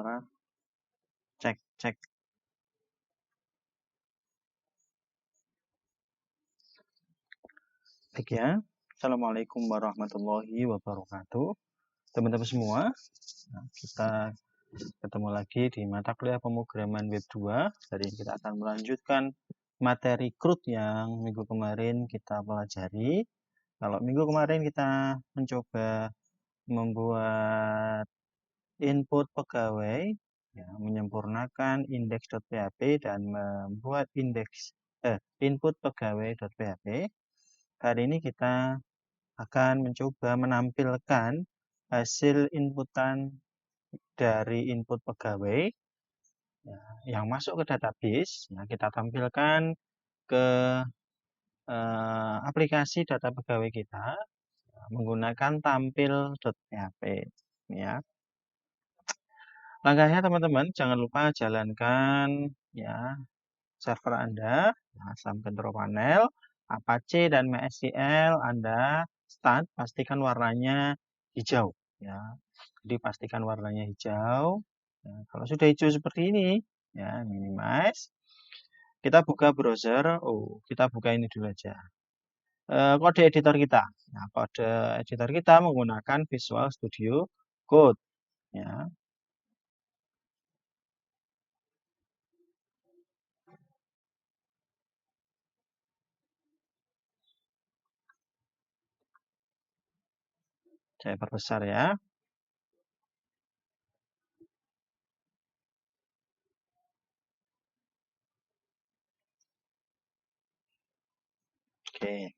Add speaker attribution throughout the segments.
Speaker 1: suara. Cek, cek. Baik ya. Assalamualaikum warahmatullahi wabarakatuh. Teman-teman semua, kita ketemu lagi di mata kuliah pemrograman web 2. Hari ini kita akan melanjutkan materi CRUD yang minggu kemarin kita pelajari. Kalau minggu kemarin kita mencoba membuat input pegawai, ya, menyempurnakan index.php dan membuat input pegawai.php. Hari ini kita akan mencoba menampilkan hasil inputan dari input pegawai, ya, yang masuk ke database. Ya, kita tampilkan ke aplikasi data pegawai kita menggunakan tampil.php. Ya. Langkahnya teman-teman, jangan lupa jalankan ya server Anda, Asam Control Panel, Apache dan MySQL Anda start, pastikan warnanya hijau. Ya. Jadi pastikan warnanya hijau. Ya, kalau sudah hijau seperti ini, ya minimize. Kita buka browser. Kita buka ini dulu aja. Kode editor kita. Nah, kode editor kita menggunakan Visual Studio Code. Ya. Saya perbesar ya. Oke.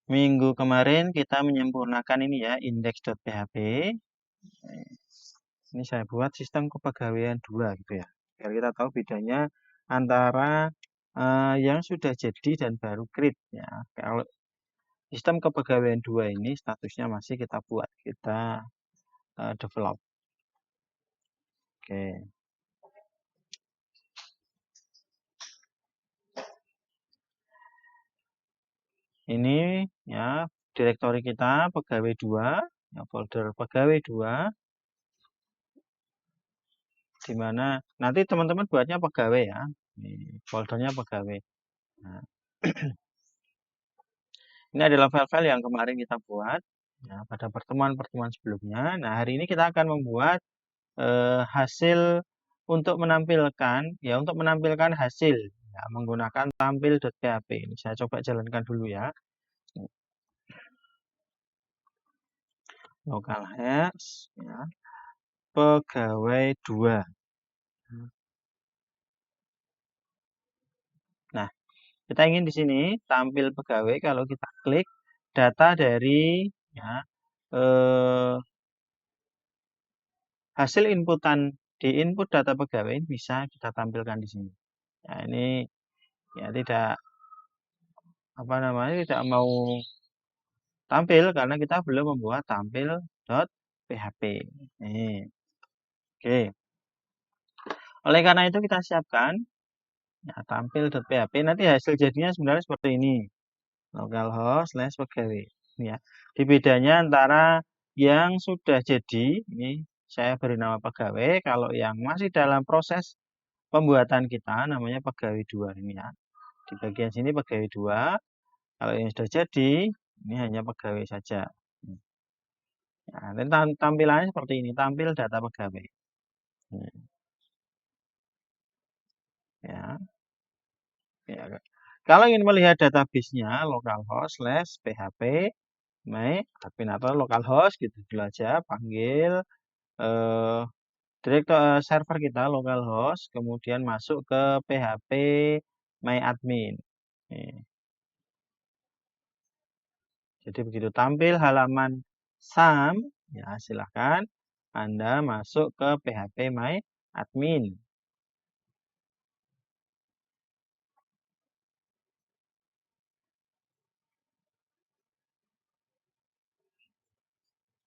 Speaker 1: Minggu kemarin kita menyempurnakan ini ya, index.php. Ini saya buat sistem kepegawaian 2 gitu ya. Biar kita tahu bedanya antara yang sudah jadi dan baru create ya. Kalau sistem kepegawaian 2 ini statusnya masih kita buat, kita develop. Oke. Ini ya direktori kita pegawai 2, ya, folder pegawai 2, di mana nanti teman-teman buatnya pegawai ya. Ini foldernya pegawai. Nah, ini adalah file-file yang kemarin kita buat ya, pada pertemuan-pertemuan sebelumnya. Nah, hari ini kita akan membuat hasil untuk menampilkan hasil ya, menggunakan tampil.php. Ini saya coba jalankan dulu ya. Localhost ya, pegawai 2. Nah, kita ingin di sini tampil pegawai. Kalau kita klik data dari ya, hasil inputan di input data pegawai bisa kita tampilkan di sini. Ya, ini ya tidak tidak mau tampil karena kita belum membuat tampil.php. Nih. Oke. Oleh karena itu kita siapkan ya, tampil.php. Nanti hasil jadinya sebenarnya seperti ini. Localhost/pegawai. Ya. Di bedanya antara yang sudah jadi, ini saya beri nama pegawai. Kalau yang masih dalam proses pembuatan kita namanya pegawai 2 ini ya. Di bagian sini pegawai 2. Kalau yang sudah jadi, ini hanya pegawai saja. Nah, tampilannya seperti ini, tampil data pegawai. Ya. Ya. Kalau ingin melihat database-nya, localhost/php myadmin atau localhost gitu dulu aja, panggil server kita localhost, kemudian masuk ke php myadmin. Jadi begitu tampil halaman SAM, ya silahkan Anda masuk ke php myadmin.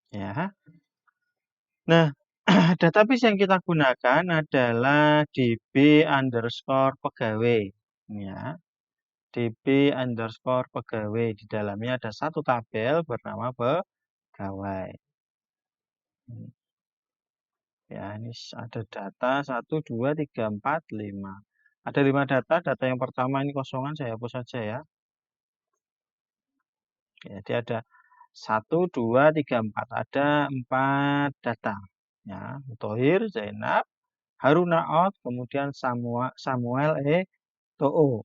Speaker 1: Ya. Nah, database yang kita gunakan adalah db_pegawai. Ya. db_pegawai. Di dalamnya ada satu tabel bernama pegawai. Ya, ini ada data 1, 2, 3, 4, 5. Ada 5 data. Data yang pertama ini kosongan, saya hapus saja ya. Jadi ada 1, 2, 3, 4. Ada 4 data. Ya, Thohir, Zainab, Harun Naot, kemudian Samuel To'o.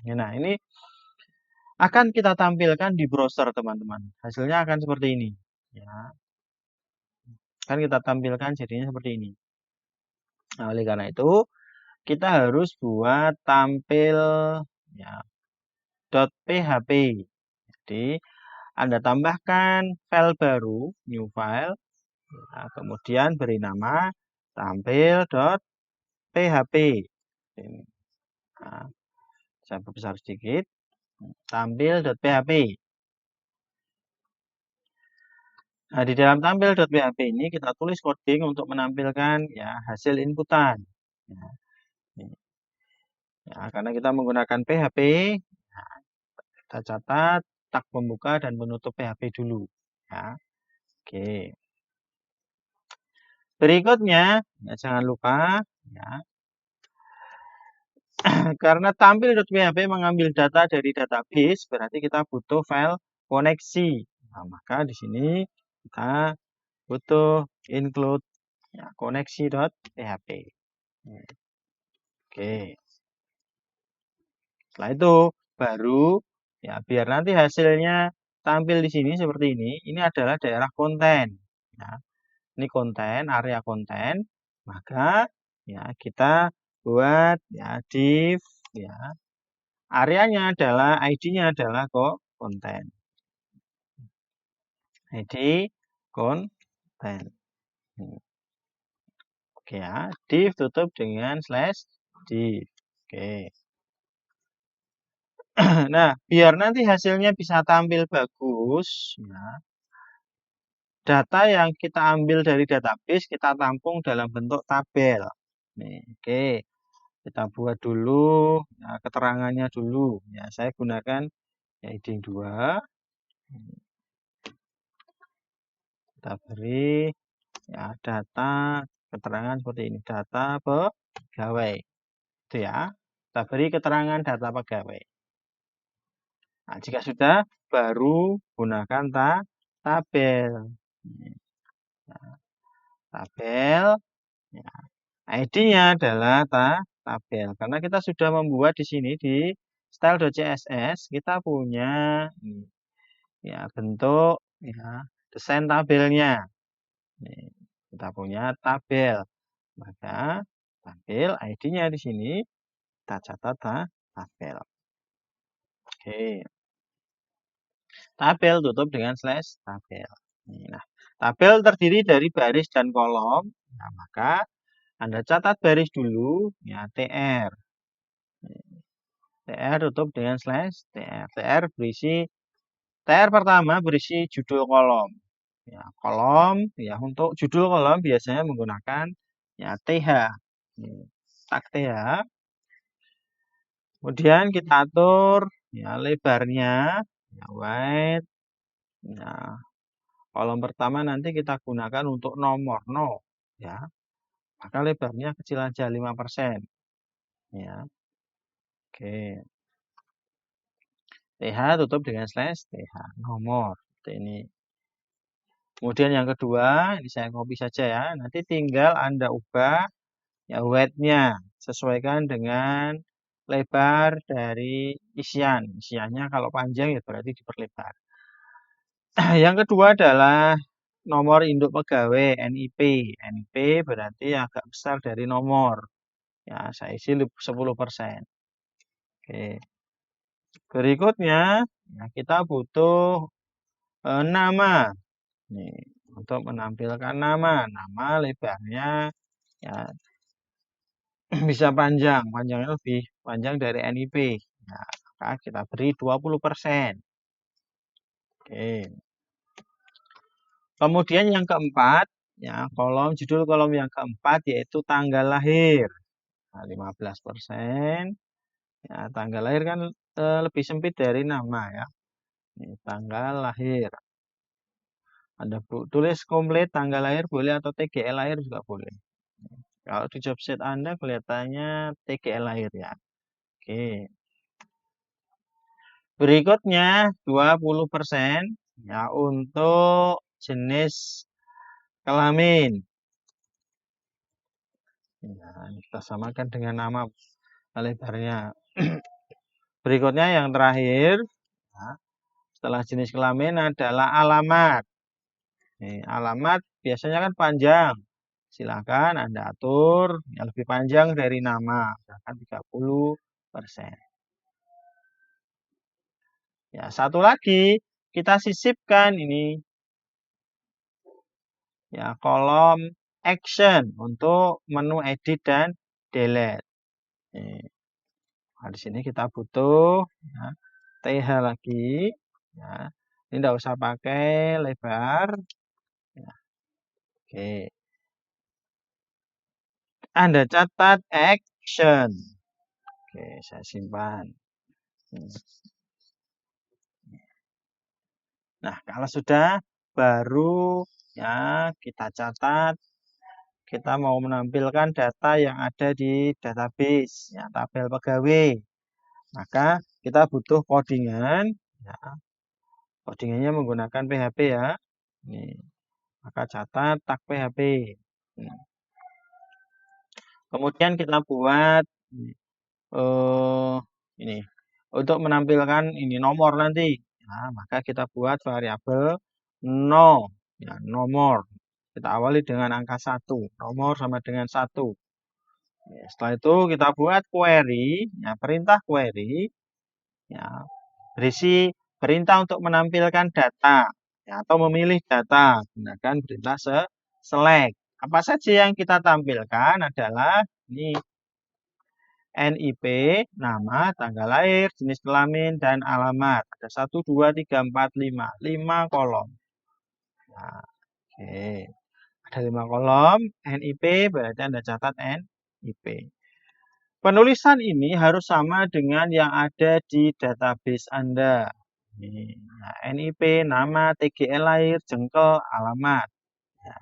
Speaker 1: Nah, ini akan kita tampilkan di browser, teman-teman. Hasilnya akan seperti ini. Ya, akan kita tampilkan jadinya seperti ini. Nah, oleh karena itu, kita harus buat tampil ya, .php. Jadi, Anda tambahkan file baru, new file, nah, kemudian beri nama tampil.php. Nah, saya perbesar sedikit, tampil.php. Nah, di dalam tampil.php ini kita tulis coding untuk menampilkan ya hasil inputan. Ya, ya, karena kita menggunakan PHP, nah, kita catat tag pembuka dan penutup PHP dulu. Ya, oke. Berikutnya, ya, jangan lupa ya, karena tampil.php mengambil data dari database, berarti kita butuh file koneksi. Nah, maka di sini kita butuh include ya, koneksi.php. Oke. Setelah itu baru ya biar nanti hasilnya tampil di sini seperti ini. Ini adalah daerah konten. Ya. Ini konten, area konten. Maka ya kita buat ya div ya. Areanya adalah ID-nya adalah kok konten. ID konten. Oke ya, div tutup dengan /div. Oke. Nah, biar nanti hasilnya bisa tampil bagus, ya, data yang kita ambil dari database kita tampung dalam bentuk tabel. Nih, oke, kita buat dulu ya, keterangannya dulu. Ya, saya gunakan ya, heading 2. Kita beri ya data keterangan seperti ini, data pegawai. Itu ya. Kita beri keterangan data pegawai. Nah, jika sudah, baru gunakan tabel. Nah, tabel, ya. ID-nya adalah tabel. Karena kita sudah membuat di sini di style.css, kita punya ya bentuk ya desain tabelnya. Nih, kita punya tabel. Maka tabel ID-nya di sini kita catat tabel. Oke. Tabel tutup dengan /tabel. Nah, tabel terdiri dari baris dan kolom. Nah, maka Anda catat baris dulu, ya TR. TR tutup dengan /TR. TR berisi TR pertama berisi judul kolom. Ya, kolom ya untuk judul kolom biasanya menggunakan ya TH. Tag TH. Kemudian kita atur ya lebarnya ya wide. Nah, kolom pertama nanti kita gunakan untuk nomor 0 ya. Maka lebarnya kecil aja 5%. Ya. Oke. TH tutup dengan /TH nomor. Ini. Kemudian yang kedua, ini saya copy saja ya. Nanti tinggal Anda ubah ya width-nya sesuaikan dengan lebar dari isian. Isiannya kalau panjang ya berarti diperlebar. Yang kedua adalah nomor induk pegawai NIP. NIP berarti agak besar dari nomor. Ya, saya isi 10%. Oke. Berikutnya, ya, kita butuh nama. Nih, untuk menampilkan nama. Nama lebarnya ya bisa panjang. Panjangnya lebih panjang dari NIP. Nah, maka kita beri 20%. Oke. Kemudian yang keempat, ya judul kolom yang keempat yaitu tanggal lahir. Nah, 15%. Ya, tanggal lahir kan lebih sempit dari nama ya. Ini tanggal lahir. Anda tulis komplit tanggal lahir boleh atau TGL lahir juga boleh. Kalau di job sheet Anda kelihatannya TGL lahir ya. Oke. Berikutnya 20% ya untuk jenis kelamin. Ya, kita samakan dengan nama lebarnya. Berikutnya yang terakhir, ya, setelah jenis kelamin adalah alamat. Alamat biasanya kan panjang. Silakan Anda atur yang lebih panjang dari nama, misalkan 30%. Ya, satu lagi kita sisipkan ini ya kolom action untuk menu edit dan delete. Nah, di sini kita butuh ya, TH lagi. Ya. Ini tidak usah pakai lebar. Ya. Oke. Anda catat action. Oke, saya simpan. Nah, kalau sudah baru ya kita catat. Kita mau menampilkan data yang ada di database, ya, tabel pegawai. Maka kita butuh codingan. Ya. Codingannya menggunakan PHP ya. Ini. Maka catat tag PHP. Kemudian kita buat ini untuk menampilkan ini nomor nanti. Nah, maka kita buat variabel no, ya, nomor. Kita awali dengan angka 1. Nomor sama dengan 1. Ya, setelah itu kita buat query, ya, perintah query, ya, berisi perintah untuk menampilkan data, ya, atau memilih data. Gunakan perintah select. Apa saja yang kita tampilkan adalah ini NIP, nama, tanggal lahir, jenis kelamin, dan alamat. Ada 1, 2, 3, 4, 5. 5 kolom. Nah, oke. Ada 5 kolom. NIP berarti Anda catat NIP. Penulisan ini harus sama dengan yang ada di database Anda. Nah, NIP, nama, TGL lahir, jengkel, alamat. Ya.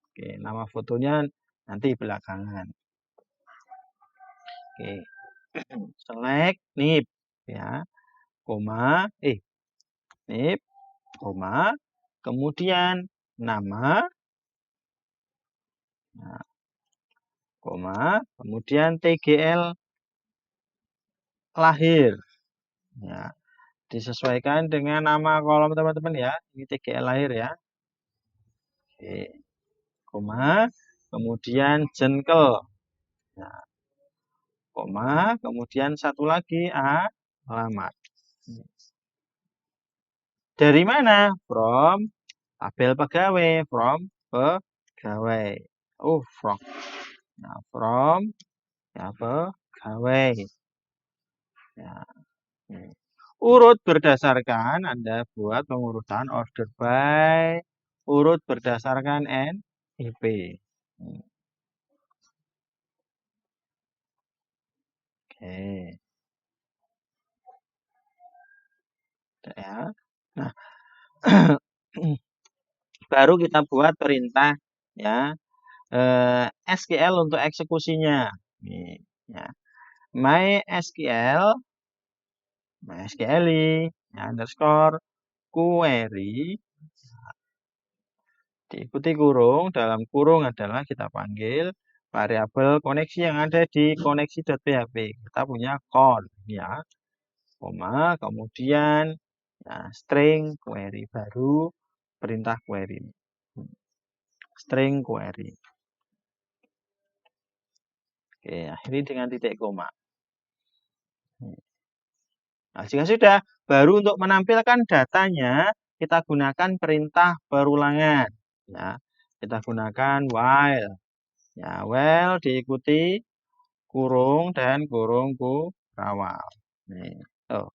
Speaker 1: Oke, nama fotonya nanti belakangan. Oke. Select NIP ya. Koma, NIP, koma, kemudian nama, nah, koma, kemudian TGL lahir. Ya. Disesuaikan dengan nama kolom teman-teman ya. Ini TGL lahir ya. Oke. Koma, kemudian jengkel. Nah, koma, kemudian satu lagi alamat. Dari mana? From tabel pegawai, from pegawai. From. Nah, from ya pegawai. Ya. Urut berdasarkan Anda buat pengurutan order by urut berdasarkan NIP. Oke. Ya. Nah, baru kita buat perintah ya SQL untuk eksekusinya. Nih, ya. MySQL ya, underscore query diikuti kurung, dalam kurung adalah kita panggil variabel koneksi yang ada di koneksi.php. Kita punya con ya, koma, kemudian ya, string query baru perintah query. String query. Oke, akhiri dengan titik koma. Nah, jika sudah, baru untuk menampilkan datanya, kita gunakan perintah perulangan. Ya, kita gunakan while. Ya, while diikuti kurung dan kurung kurawal. Nih, oh.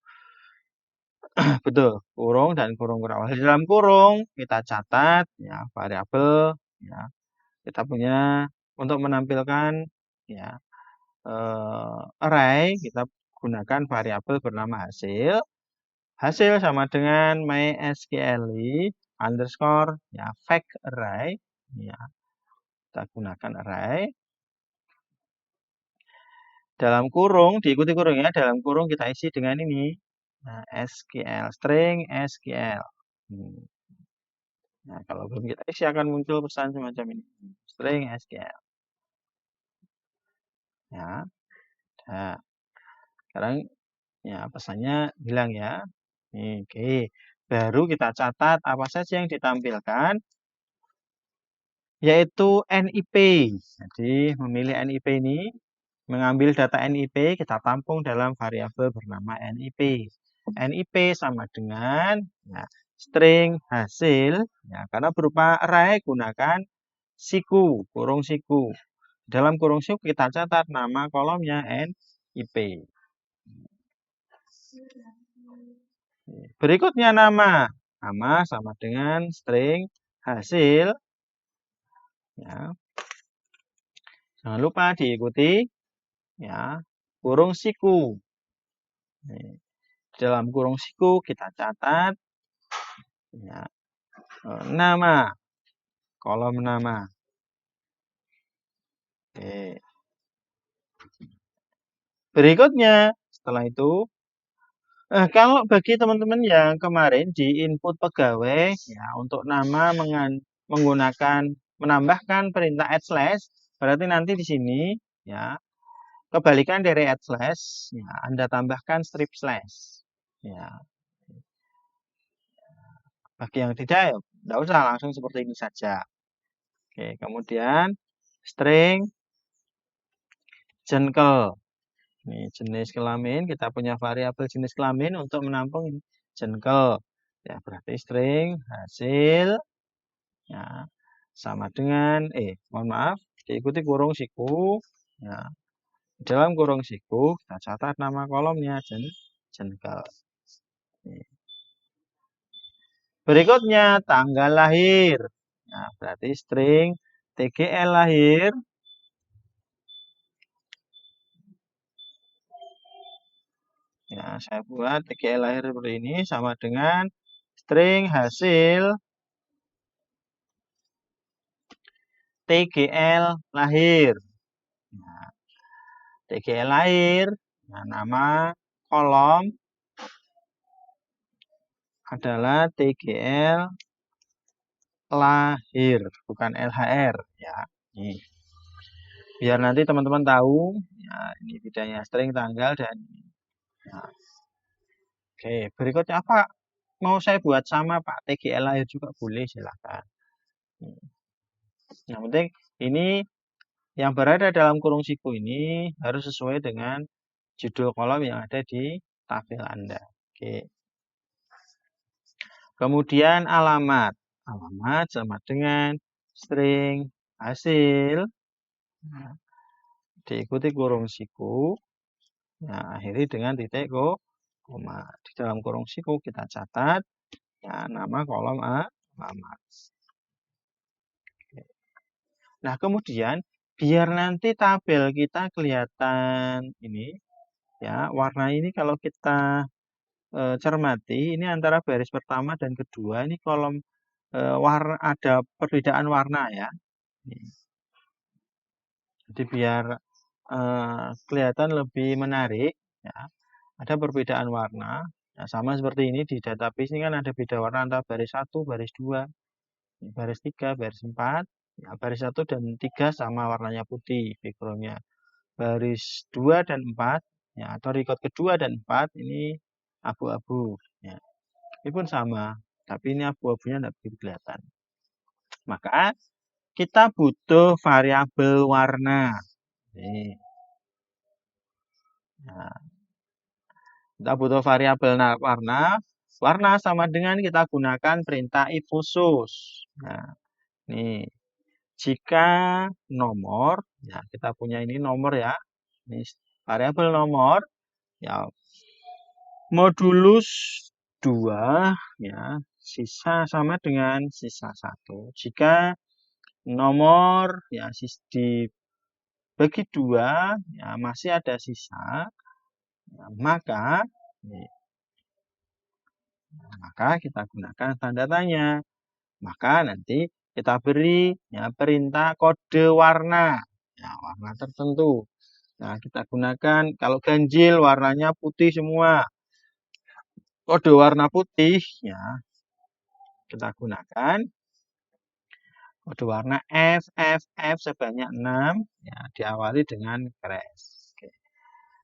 Speaker 1: Betul, kurung dan kurung kurawal. Di dalam kurung kita catat ya variabel ya. Kita punya untuk menampilkan ya array kita gunakan variabel bernama hasil. Hasil sama dengan MySQL underscore, ya fact array, ya kita gunakan array. Dalam kurung, diikuti kurung ya, dalam kurung kita isi dengan ini, nah, SQL, string SQL. Nah, kalau belum kita isi akan muncul pesan semacam ini, string SQL. Ya, nah, sekarang ya pesannya hilang ya. Oke, baru kita catat apa saja yang ditampilkan, yaitu NIP. Jadi memilih NIP ini, mengambil data NIP, kita tampung dalam variabel bernama NIP. NIP sama dengan ya, string hasil, ya, karena berupa array gunakan siku, kurung siku. Dalam kurung siku kita catat nama kolomnya NIP. Berikutnya nama. Nama sama dengan string hasil. Ya. Jangan lupa diikuti ya kurung siku. Dalam kurung siku kita catat ya, nama, kolom nama. Oke. Berikutnya setelah itu, kalau bagi teman-teman yang kemarin di input pegawai ya untuk nama menggunakan menambahkan perintah /, berarti nanti di sini ya kebalikan dari /, ya Anda tambahkan strip slash. Ya. Bagi yang tidak ya tidak usah, langsung seperti ini saja. Oke, kemudian string jengkel. Ini jenis kelamin, kita punya variabel jenis kelamin untuk menampung jengkel. Ya, berarti string hasil ya sama dengan mohon maaf, diikuti kurung siku. Ya. Dalam kurung siku kita catat nama kolomnya jengkel. Berikutnya tanggal lahir. Nah, berarti string tgl lahir. Ya, saya buat tgl lahir seperti ini sama dengan string hasil tgl lahir. Nah, tgl lahir, nah, nama kolom adalah tgl lahir, bukan lhr ya. Nih. Biar nanti teman-teman tahu, ya ini bedanya string tanggal dan ya. Oke, berikutnya apa? Mau saya buat sama Pak, tgl lahir juga boleh, silakan. Yang penting ini yang berada dalam kurung siku ini harus sesuai dengan judul kolom yang ada di tabel Anda. Oke. Kemudian alamat. Alamat sama dengan string hasil. Nah, diikuti kurung siku. Nah, akhiri dengan titik koma. Di dalam kurung siku kita catat ya nama kolom alamat. Nah, kemudian biar nanti tabel kita kelihatan ini ya, warna ini kalau kita cermati ini antara baris pertama dan kedua ini kolom warna ada perbedaan warna ya. Jadi biar kelihatan lebih menarik ya. Ada perbedaan warna. Nah, sama seperti ini di database ini kan ada beda warna antara baris 1, baris 2, baris 3, baris 4. Ya, baris 1 dan 3 sama warnanya putih backgroundnya. Baris 2 dan 4 ya, atau record kedua dan 4 ini abu-abu ya. Ini pun sama, tapi ini abu-abunya tidak begitu kelihatan. Maka kita butuh variabel warna. Nih. Nah, kita butuh variabel warna. Warna sama dengan kita gunakan perintah if khusus. Nah, nih. Jika nomor, ya kita punya ini nomor ya. Ini variabel nomor, ya modulus 2, ya sisa sama dengan sisa 1. Jika nomor ya dibagi 2, ya masih ada sisa, ya, maka kita gunakan tanda tanya. maka nanti kita beri ya perintah kode warna, ya warna tertentu. Nah, kita gunakan kalau ganjil warnanya putih semua. Kode warna putih ya kita gunakan kode warna F sebanyak 6 ya diawali dengan crash. Oke.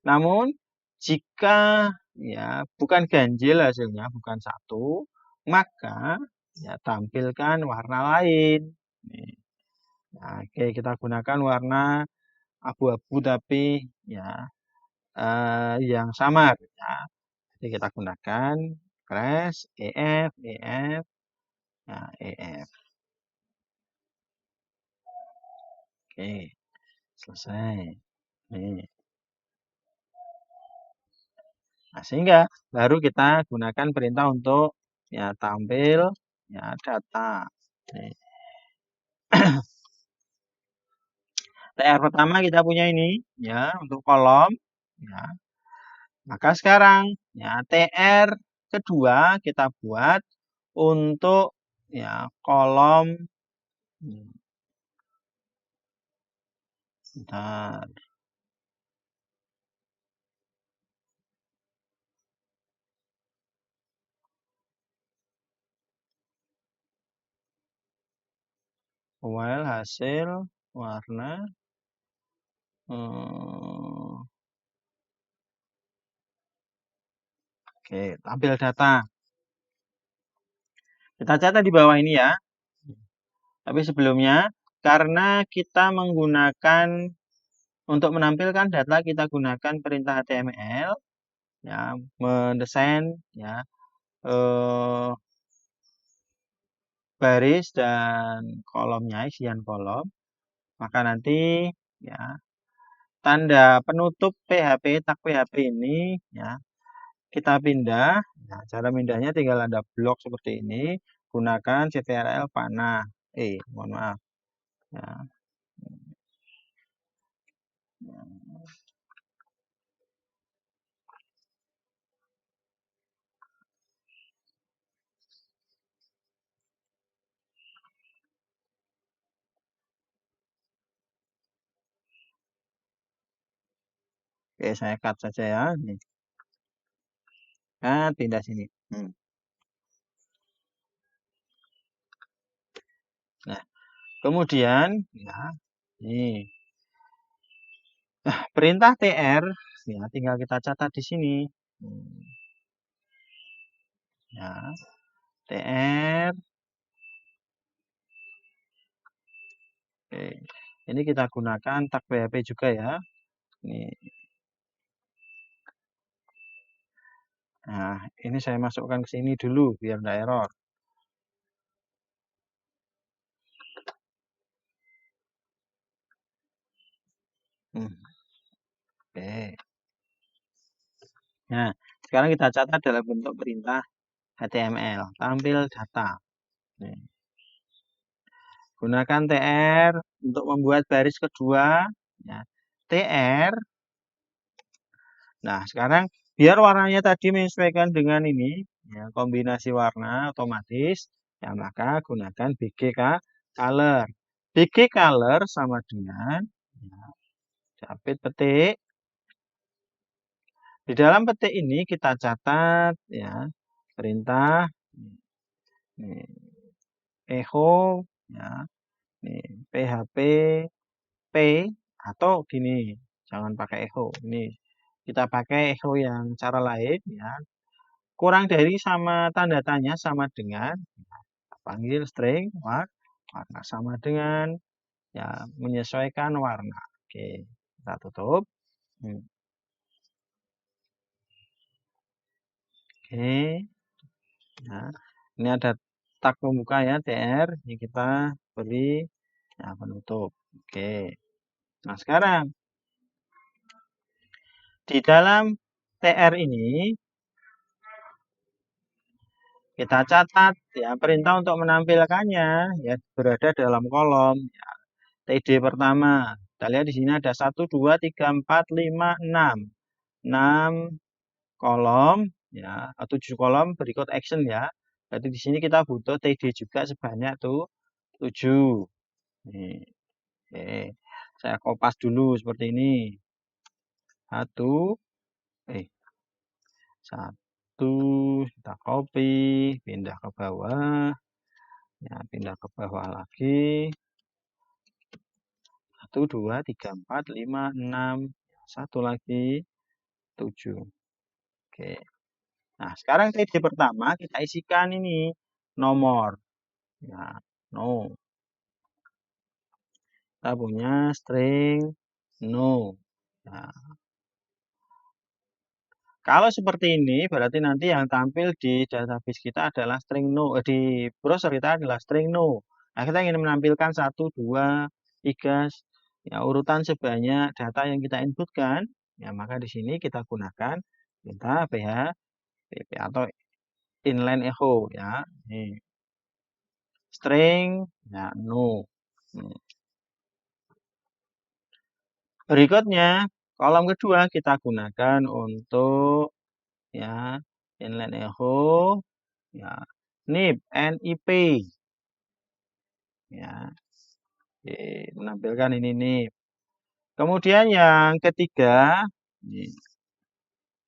Speaker 1: Namun jika ya bukan ganjil hasilnya bukan 1, maka ya tampilkan warna lain. Nih. Nah, oke kita gunakan warna abu-abu tapi ya yang samar ya. Jadi kita gunakan crash EF ya EF. Oke, selesai. Nih. Nah, sehingga baru kita gunakan perintah untuk ya tampil ya data. Nih. TR pertama kita punya ini ya untuk kolom ya. Maka sekarang ya TR kedua kita buat untuk ya kolom bentar. While hasil warna oke, tampil data. Kita catat di bawah ini ya. Tapi sebelumnya, karena kita menggunakan untuk menampilkan data kita gunakan perintah HTML, ya, mendesain ya baris dan kolomnya, isian kolom, maka nanti ya tanda penutup PHP tag PHP ini ya kita pindah. Nah, cara pindahnya tinggal ada blok seperti ini, gunakan CTRL panah. Mohon maaf. Ya. Oke, saya cut saja ya. Nih. Cut, pindah sini. Nah, kemudian ya, ini. Nah, perintah TR ya tinggal kita catat di sini. Ya, TR. Oke. Ini kita gunakan tag PHP juga ya. Ini. Nah, ini saya masukkan ke sini dulu biar enggak error. Oke. Nah, sekarang kita catat dalam bentuk perintah HTML. Tampil data. Nih. Gunakan TR untuk membuat baris kedua. Ya. TR. Nah, sekarang biar warnanya tadi menyesuaikan dengan ini, ya, kombinasi warna otomatis, ya maka gunakan BGK color. BG color sama dengan ya, capit petik. Di dalam petik ini kita catat ya perintah nih, echo ya nih, PHP P atau gini, jangan pakai echo. Ini kita pakai echo yang cara lain ya. Kurang dari sama tanda tanya sama dengan panggil string warna sama dengan ya menyesuaikan warna. Oke, kita tutup. Oke. Nah, ini ada tag pembuka ya TR. Ini kita beri ya penutup. Oke. Nah, sekarang di dalam TR ini kita catat ya perintah untuk menampilkannya ya berada dalam kolom ya, TD pertama. Kita lihat di sini ada 1 2 3 4 5 6. 6 kolom ya, 7 kolom berikut action ya. Berarti di sini kita butuh TD juga sebanyak tuh 7. Nih, oke. Saya kopas dulu seperti ini. Satu, eh, satu, kita copy, pindah ke bawah. Ya, pindah ke bawah lagi. 1, 2, 3, 4, 5, 6. Satu lagi, 7. Oke. Nah, sekarang TD pertama kita isikan ini nomor. Ya, no. Kita punya string no. Nah, kalau seperti ini berarti nanti yang tampil di database kita adalah string no. Di browser kita adalah string no. Nah, kita ingin menampilkan 1, 2, 3 ya, urutan sebanyak data yang kita inputkan. Ya, maka di sini kita gunakan kita PHP atau inline echo ya. Ini string ya no. Berikutnya kolom kedua kita gunakan untuk ya inline echo ya NIP NIP ya. Oke, menampilkan ini NIP. Kemudian yang ketiga ini,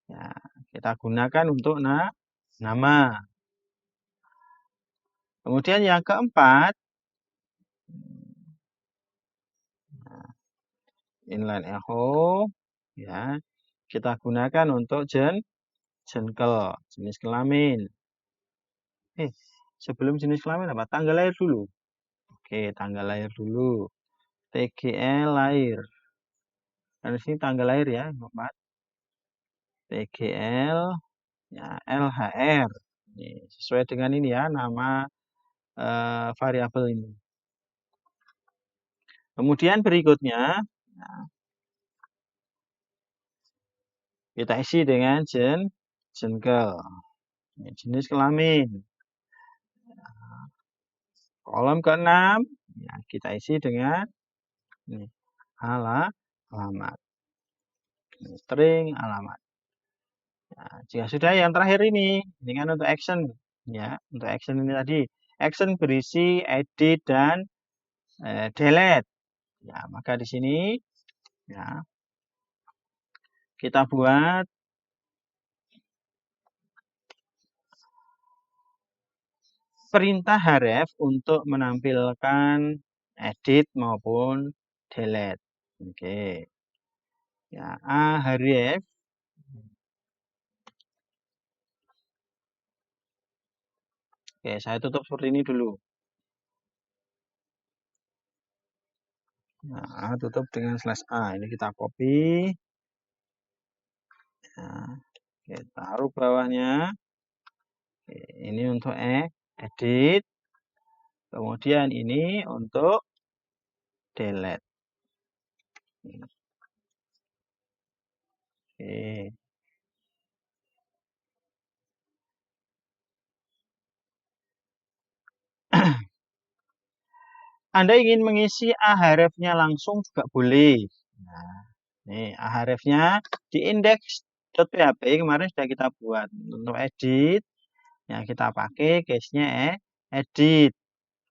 Speaker 1: ya kita gunakan untuk nama. Kemudian yang keempat inline echo ya kita gunakan untuk jengkel jenis kelamin. Sebelum jenis kelamin apa? Tanggal lahir dulu. Oke, tanggal lahir dulu. TGL lahir. Dan di sini tanggal lahir ya, 4. TGL ya LHR. Ini sesuai dengan ini ya nama variabel ini. Kemudian berikutnya ya, kita isi dengan jengkel. Ini jenis kelamin. Kolom ke-6 ya, kita isi dengan ini, alamat. String alamat. Nah, jika sudah yang terakhir ini kan untuk action ya, untuk action ini tadi action berisi edit dan delete. Ya, maka di sini ya kita buat perintah href untuk menampilkan edit maupun delete. Oke. Ya, href Oke, saya tutup seperti ini dulu. Nah, tutup dengan /a. Ini kita copy. Nah, kita taruh bawahnya. Oke, ini untuk edit. Kemudian ini untuk delete. Oke. Anda ingin mengisi href-nya langsung juga boleh. Nah, nih href-nya di index.php kemarin sudah kita buat. Untuk edit, ya kita pakai case-nya edit.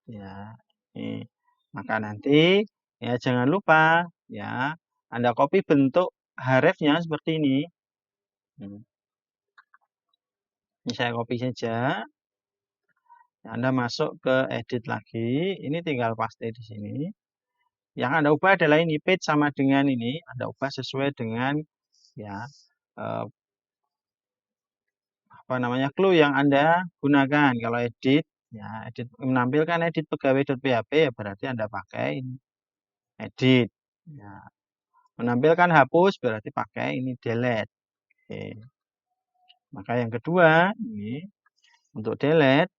Speaker 1: Ya, nih. Maka nanti ya jangan lupa ya Anda copy bentuk href-nya seperti ini. Ini saya copy saja. Anda masuk ke edit lagi, ini tinggal paste di sini. Yang Anda ubah adalah ini page sama dengan ini, Anda ubah sesuai dengan ya clue yang Anda gunakan. Kalau edit ya edit menampilkan edit pegawai.php ya berarti Anda pakai ini edit. Ya. Menampilkan hapus berarti pakai ini delete. Oke. Maka yang kedua ini untuk delete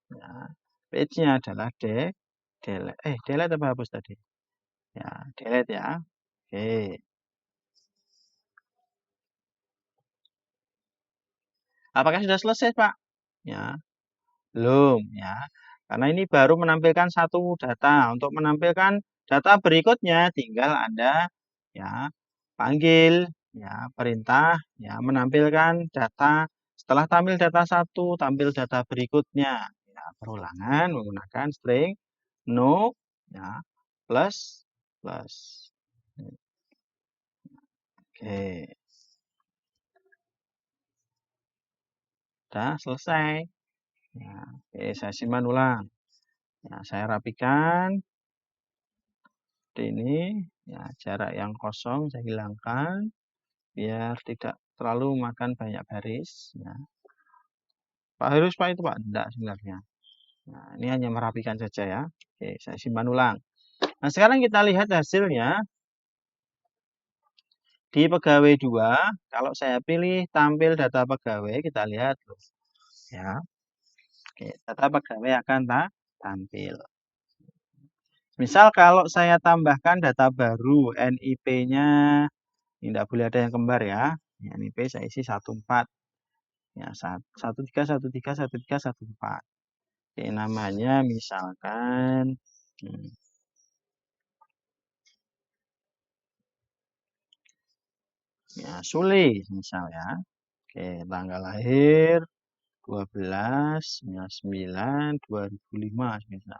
Speaker 1: ya, page-nya adalah delete. Delete apa hapus tadi? Ya, delete ya. Oke. Apakah sudah selesai, Pak? Ya, belum ya. Karena ini baru menampilkan satu data. Untuk menampilkan data berikutnya tinggal Anda ya panggil ya perintah ya menampilkan data Setelah tampil data 1, tampil data berikutnya. Ya, perulangan menggunakan string no, ya, plus, plus. Oke. Sudah selesai. Ya, oke, saya simpan ulang. Ya, saya rapikan. Seperti ini. Ya, jarak yang kosong saya hilangkan. Biar tidak terlalu makan banyak baris. Ya. Pak Heru Pak itu Pak? Tidak sebenarnya. Nah, ini hanya merapikan saja ya. Oke, saya simpan ulang. Nah, sekarang kita lihat hasilnya. Di pegawai 2, kalau saya pilih tampil data pegawai, kita lihat. Ya. Oke, data pegawai akan tampil. Misal kalau saya tambahkan data baru, NIP-nya, ini tidak boleh ada yang kembar ya. NIP saya isi 14. Ya, 13, 13, 13, 14. Oke, namanya misalkan ya, Sule misal ya. Oke, tanggal lahir 12/9/2005 misal.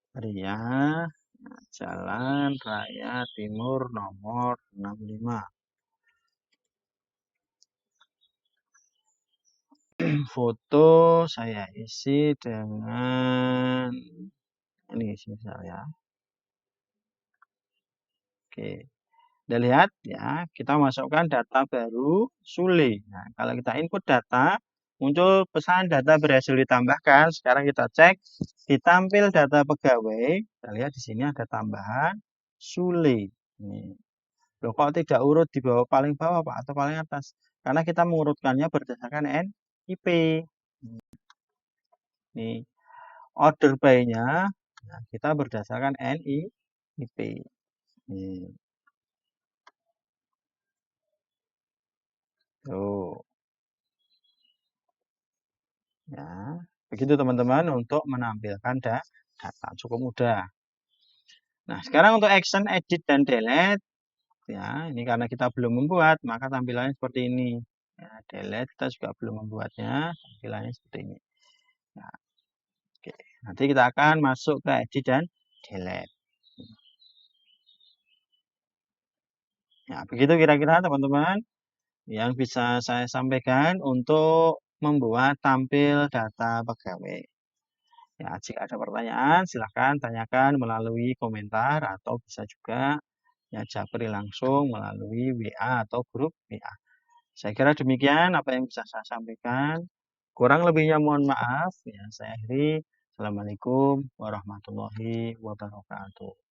Speaker 1: Pria, Jalan Raya Timur nomor 65. Foto saya isi dengan ini misal ya. Oke. Kita lihat ya, kita masukkan data baru Sule. Nah, kalau kita input data, muncul pesan data berhasil ditambahkan. Sekarang kita cek ditampil data pegawai. Kita lihat di sini ada tambahan Sule. Nih. Loh, kok tidak urut di bawah paling bawah Pak atau paling atas? Karena kita mengurutkannya berdasarkan NIP. Nih, order by-nya nah, kita berdasarkan NIP. Nih. Tuh. Ya, begitu teman-teman untuk menampilkan data. Cukup mudah. Nah, sekarang untuk action edit dan delete. Ya, ini karena kita belum membuat, maka tampilannya seperti ini. Ya, delete kita juga belum membuatnya, tampilannya seperti ini. Ya, oke. Nanti kita akan masuk ke edit dan delete. Ya, begitu kira-kira teman-teman yang bisa saya sampaikan untuk membuat tampil data pegawai. Ya, jika ada pertanyaan, silahkan tanyakan melalui komentar atau bisa juga ya japri langsung melalui WA atau grup WA. Saya kira demikian apa yang bisa saya sampaikan. Kurang lebihnya mohon maaf. Ya, saya akhiri. Assalamualaikum warahmatullahi wabarakatuh.